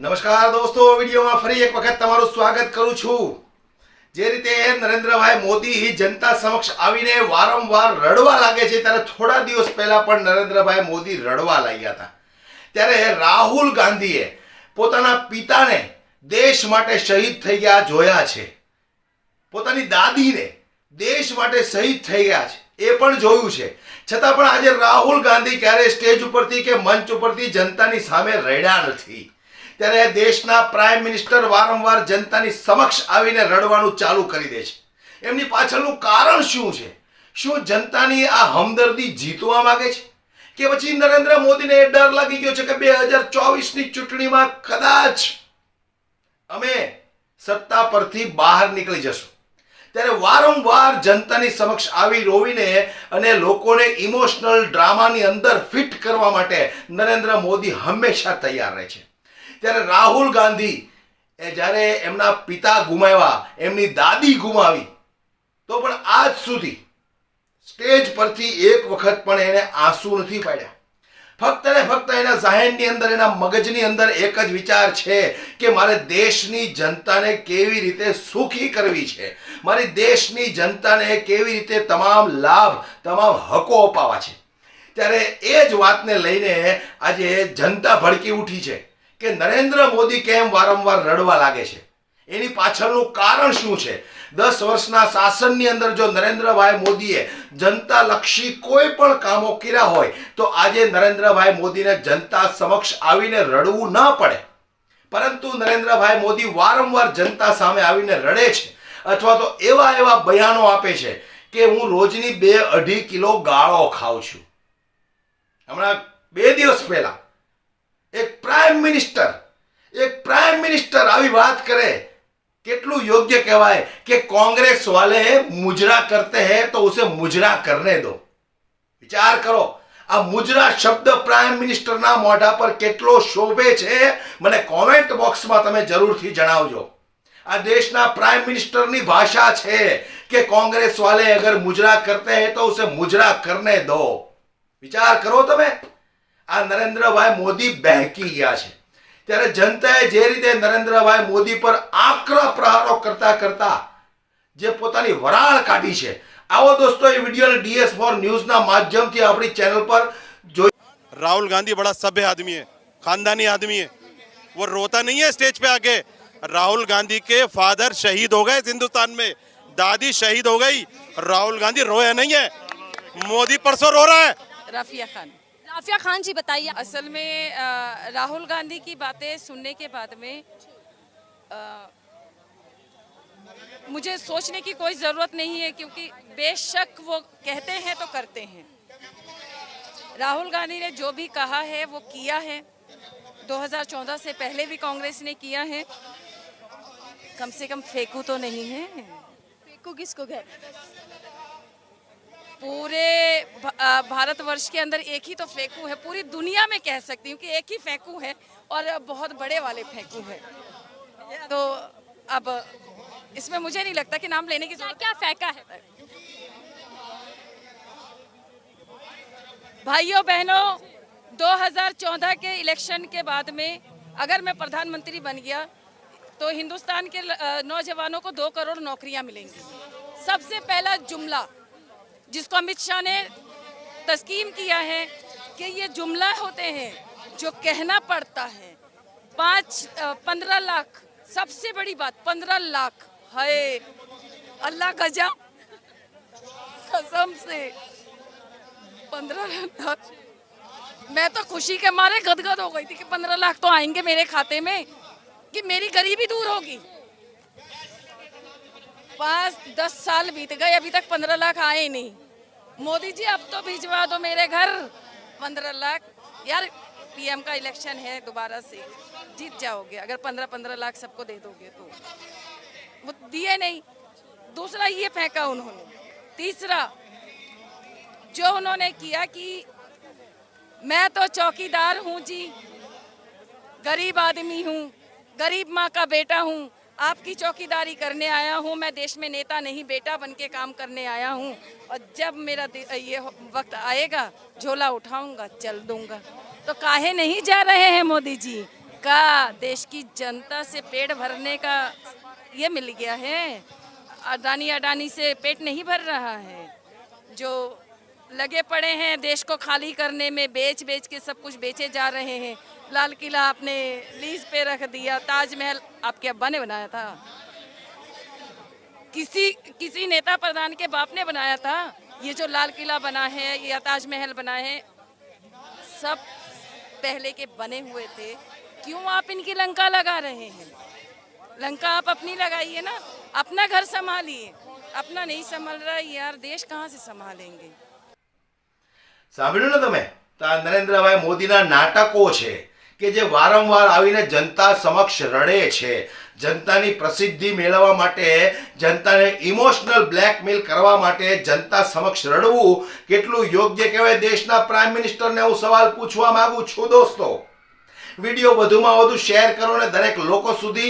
નમસ્કાર દોસ્તો, વિડીયોમાં ફરી એક વખત તમારું સ્વાગત કરું છું। જે રીતે નરેન્દ્રભાઈ મોદી જનતા સમક્ષ આવીને વારંવાર રડવા લાગે છે, ત્યારે થોડા દિવસ પહેલા પણ નરેન્દ્રભાઈ મોદી રડવા લાગ્યા હતા। ત્યારે રાહુલ ગાંધીએ પોતાના પિતાને દેશ માટે શહીદ થઈ ગયા જોયા છે, પોતાની દાદીને દેશ માટે શહીદ થઈ ગયા છે એ પણ જોયું છે। છતાં પણ આજે રાહુલ ગાંધી ક્યારે સ્ટેજ ઉપરથી કે મંચ ઉપરથી જનતાની સામે રડ્યા નથી। ત્યારે દેશના પ્રાઇમ મિનિસ્ટર વારંવાર જનતાની સમક્ષ આવીને રડવાનું ચાલુ કરી દે છે। એમની પાછળનું કારણ શું છે? શું જનતાની આ હમદર્દી જીતવા માંગે છે કે પછી નરેન્દ્ર મોદીને ડર લાગી ગયો છે કે 2024ની ચૂંટણીમાં કદાચ અમે સત્તા પરથી બહાર નીકળી જશું? ત્યારે વારંવાર જનતાની સમક્ષ આવી રોવીને અને લોકોને ઇમોશનલ ડ્રામાની અંદર ફિટ કરવા માટે નરેન્દ્ર મોદી હંમેશા તૈયાર રહે છે। ત્યારે રાહુલ ગાંધી જ્યારે એમના પિતા ગુમાવ્યા, એમની દાદી ગુમાવી, તો પણ આજ સુધી સ્ટેજ પરથી એક વખત પણ એને આંસુ નથી પાડ્યા। ફક્ત ને ફક્ત એના ઝહેનની અંદર, એના મગજની અંદર એક જ વિચાર છે કે મારે દેશની જનતાને કેવી રીતે સુખી કરવી છે, મારી દેશની જનતાને કેવી રીતે તમામ લાભ, તમામ હકો અપાવવા છે। ત્યારે એ જ વાતને લઈને આજે જનતા ભડકી ઉઠી છે કે નરેન્દ્ર મોદી કેમ વારંવાર રડવા લાગે છે, એની પાછળનું કારણ શું છે? 10 વર્ષના શાસનની અંદર જો નરેન્દ્રભાઈ મોદીએ જનતાલક્ષી કોઈ પણ કામો કર્યા હોય તો આજે નરેન્દ્રભાઈ મોદીને જનતા સમક્ષ આવીને રડવું ન પડે, પરંતુ નરેન્દ્રભાઈ મોદી વારંવાર જનતા સામે આવીને રડે છે અથવા તો એવા બયાનો આપે છે કે હું રોજની 2-2.5 કિલો ગાળો ખાઉં છું। હમણાં 2 દિવસ પહેલા एक प्राइम मिनिस्टर આવી વાત કરે, કેટલું યોગ્ય કહેવાય કે कांग्रेस वाले मुजरा करते हैं तो उसे मुजरा करने दो। વિચાર કરો, આ મુજરા શબ્દ પ્રાઇમ મિનિસ્ટરના મોઢા પર કેટલો શોભે છે, મને કોમેન્ટ બોક્સમાં તમે જરૂરથી જણાવજો। આ દેશના પ્રાઇમ મિનિસ્ટરની ભાષા છે કે कांग्रेस वाले अगर मुजरा करते हैं तो उसे मुजरा करने दो। વિચાર કરો તમે, આ નરેન્દ્રભાઈ મોદી બહેકી ગયા છે। ત્યારે જનતાએ જે રીતે નરેન્દ્રભાઈ મોદી પર આકરા પ્રહારો કરતા કરતા જે પોતાની વરાળ કાઢી છે, આવો દોસ્તો એ વિડીયોને DS4 ન્યૂઝના માધ્યમથી આપણી ચેનલ પર જોઈ। राहुल गांधी बड़ा सभ्य आदमी है, खानदानी आदमी है, वो रोता नहीं है स्टेज पे आके। राहुल गांधी के फादर शहीद हो गए हिंदुस्तान में, दादी शहीद हो गई, राहुल गांधी रोया नहीं है। मोदी परसों रो रहा है। राफिया खान जी बताइए। असल में राहुल गांधी की बातें सुनने के बाद में मुझे सोचने की कोई ज़रूरत नहीं है, क्योंकि बेशक वो कहते हैं तो करते हैं। राहुल गांधी ने जो भी कहा है वो किया है। 2014 से पहले भी कांग्रेस ने किया है। कम से कम फेंकू तो नहीं है। फेंकू किसको कहते हैं? पूरे भारतवर्ष के अंदर एक ही तो फेंकू है, पूरी दुनिया में कह सकती हूँ कि एक ही फेंकू है और बहुत बड़े वाले फेंकू है। तो अब इसमें मुझे नहीं लगता कि नाम लेने की जरूरत। क्या फेंका है? भाइयों बहनों, 2014 के इलेक्शन के बाद में अगर मैं प्रधानमंत्री बन गया तो हिंदुस्तान के नौजवानों को 2 करोड़ नौकरियां मिलेंगी। सबसे पहला जुमला जिसको अमित शाह ने तस्कीम किया है कि ये जुमला होते हैं जो कहना पड़ता है। 15 लाख, सबसे बड़ी बात 15 लाख है। अल्लाह गजब, कसम से 15 लाख। मैं तो खुशी के मारे गदगद हो गई थी कि 15 लाख तो आएंगे मेरे खाते में, कि मेरी गरीबी दूर होगी। 5-10 साल बीत गए, अभी तक 15 लाख आए नहीं। मोदी जी अब तो भिजवा दो मेरे घर 15 लाख। यार PM का इलेक्शन है, दोबारा से जीत जाओगे अगर 15-15 लाख सबको दे दोगे तो। वो दिए नहीं। दूसरा ये फेंका उन्होंने। तीसरा जो उन्होंने किया कि मैं तो चौकीदार हूँ जी, गरीब आदमी हूँ, गरीब माँ का बेटा हूँ, आपकी चौकीदारी करने आया हूँ। मैं देश में नेता नहीं, बेटा बन के काम करने आया हूँ, और जब मेरा ये वक्त आएगा झोला उठाऊंगा, चल दूंगा। तो काहे नहीं जा रहे हैं मोदी जी? का देश की जनता से पेट भरने का ये मिल गया है। अडानी अडानी से पेट नहीं भर रहा है। जो लगे पड़े हैं देश को खाली करने में, बेच बेच के सब कुछ बेचे जा रहे हैं। लाल किला आपने लीज पे रख दिया, ताजमहल आपके अब्बा ने बनाया था, किसी नेता प्रधान के बाप ने बनाया था। ये जो लाल किला बना है या ताजमहल बना है, सब पहले के बने हुए थे। क्यों आप इनकी लंका लगा रहे हैं? लंका आप अपनी लगाइए ना, अपना घर संभालिए। अपना नहीं संभल रहा यार, देश कहाँ से संभालेंगे? સાંભળ્યું ને તમે? તો આ નરેન્દ્રભાઈ મોદીના નાટકો છે કે જે વારંવાર આવીને જનતા સમક્ષ રડે છે, જનતાની પ્રસિદ્ધિ મેળવવા માટે, જનતાને ઇમોશનલ બ્લેકમેલ કરવા માટે જનતા સમક્ષ રડવું કેટલું યોગ્ય કહેવાય? દેશના પ્રાઇમ મિનિસ્ટરને હું સવાલ પૂછવા માંગુ છું દોસ્તો. વિડીયો વધુમાં વધુ શેર કરો અને દરેક લોકો સુધી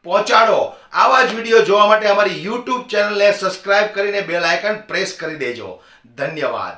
પહોંચાડો. આવા જ વિડીયો જોવા માટે અમારી યુટ્યુબ ચેનલને સબસ્ક્રાઇબ કરીને બેલ આઇકન પ્રેસ કરી દેજો. ધન્યવાદ.